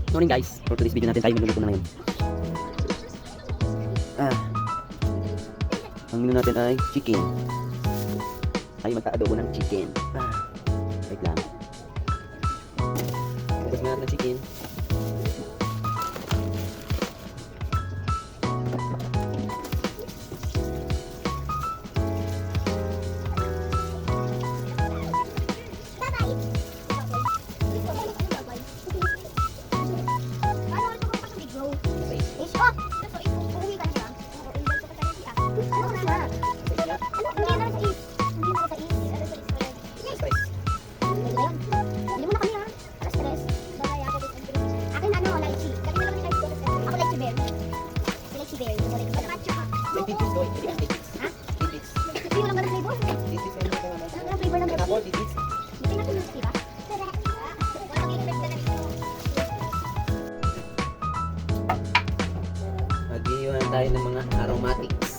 Morning guys, for today's video natin tayo magluluto na ngayon. Ang menu natin ay chicken. Tayo magka-adobo ng chicken. Wait lang. Focus na natin ng chicken. Mag-iwan tayo ng mga aromatics.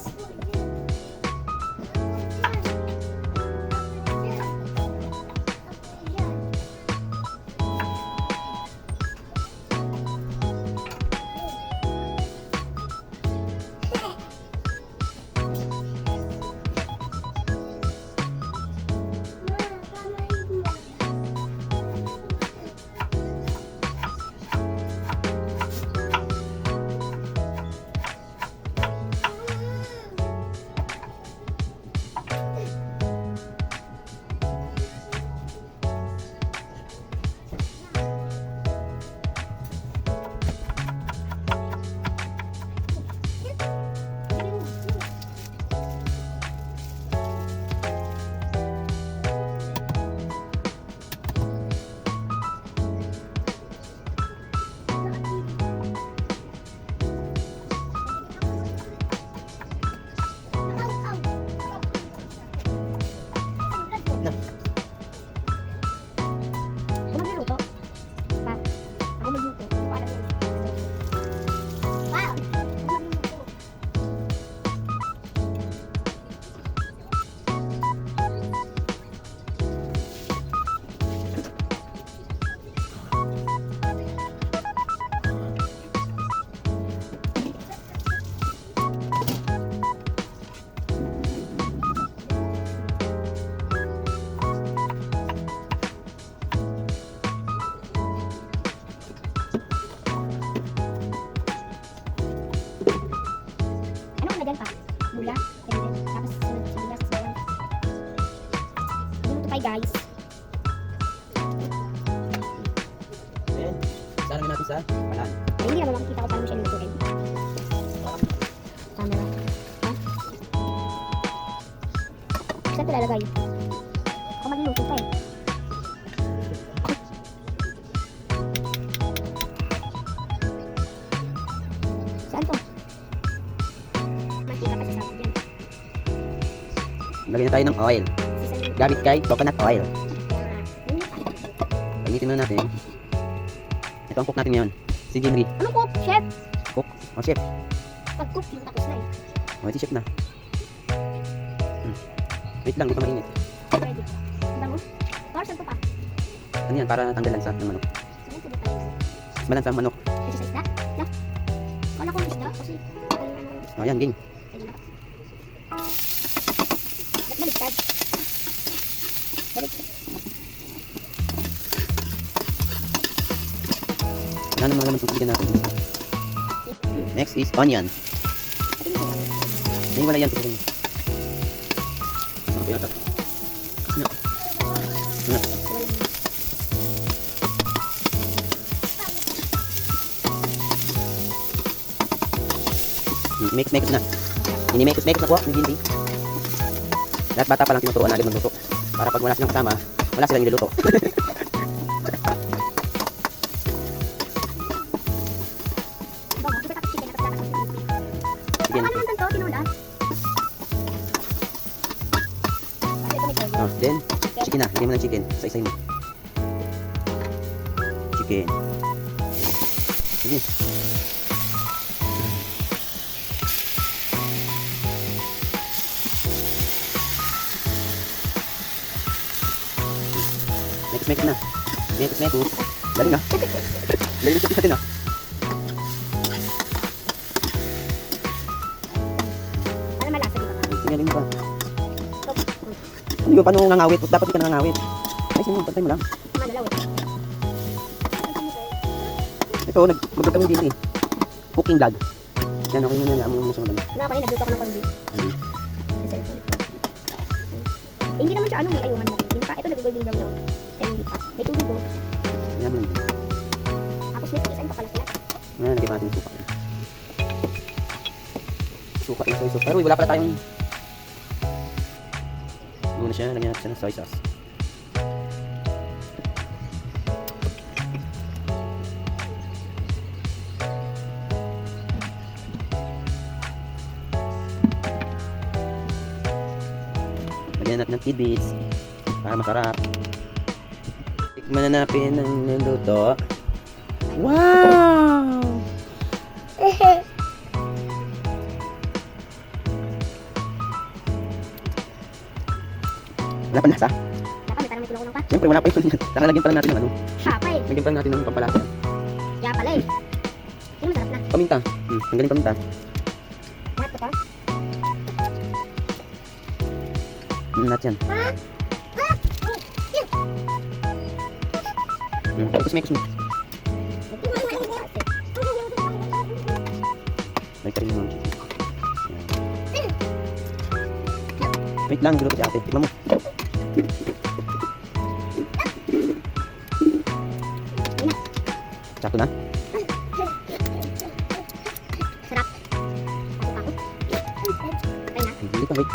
Bula, tapos sibuyas, bawang. Dito tayo guys. Ayan. Saan natin sa palan? Ay, hindi naman makikita ko paano siya nilutuin. Camera. Ha? Saan ito lalagay? Ako magluluto pa eh. Saan to? Lagyan na tayo ng oil. Gamit kay coconut oil. Pagnitin muna natin. Ito ang cook natin ngayon. Si Jinri. Anong cook? Chef? Cook? O chef? Pag-cook yung tapos na eh. O si chef na. Wait lang, di pa mainit. Ready. Bango? Torsan ko pa. Ano yan? Para tanggal lansa ng manok. Mas malansa ang manok. Kasi sa isda? Na? Wala kong isda kasi O yan, game. Baligtad. Baligtad. Ano mga naman tutuligan natin. Next is onion. Hindi wala yan. Mix na. Ini-mix na po ni Jinri. Lahat bata pa lang tinuturuan natin magluto. Para pag wala silang kasama, wala silang niluluto. Sige na. Oh, then, chicken na. Lagyan mo ng chicken. Isa-isay mo. Chicken. Sige. Mekos na. Mekos. Galing ah. Lalilutuin natin ah. Para malasa, di ba? Tingnan mo pa. Ano yun? Paano ngangawit? Dapat di ka nangangawit. Ay, sino? Pantay mo lang. Manalaw eh. Ito, mag-vlog kami din eh. Cooking vlog. Yan, okay muna. Amo mo sa mga. Wala pa rin, nagluto ako ng corned beef. Sa cellphone ko. Eh, hindi naman siya ano, may ayungan mo. Hindi pa, ito nag-golden brown yun. Kaya hindi pa. May tubig ko. Yan mo lang. Tapos may tiisan pa pala sila. Yan, lagyan natin yung suka. Suka na soy sauce. Pero wala pala tayong... Muna siya, lagyan natin siya ng soy sauce. Lagyan natin ng tidbits para masarap. Tikman na natin ang niluto. Wow! Wala pa lasa? Saka may parang may kinukulong pa. Siyempre wala pa yun. Saka lagyan pala natin ng ano. Siya pa eh. Lagyan pala natin ng pampalasa. Kaya pala eh. Hindi masarap na. Paminta. Tanggalin paminta. Lahat ko pa. Lahat yan. Kusmi, kusmi. Like ka rin naman. Wait lang, gulo ko si ate. Tignan mo. Sakto na? Sarap. Ako pa ako. Okay na. Hindi pa, wait.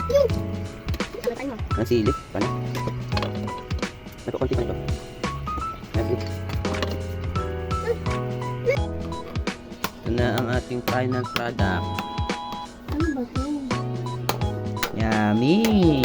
Salutan mo. Ang sili. Paano? Nagkukunti pa nito. Nag-group. Ito na ang ating final product. Ano ba ito? Yummy!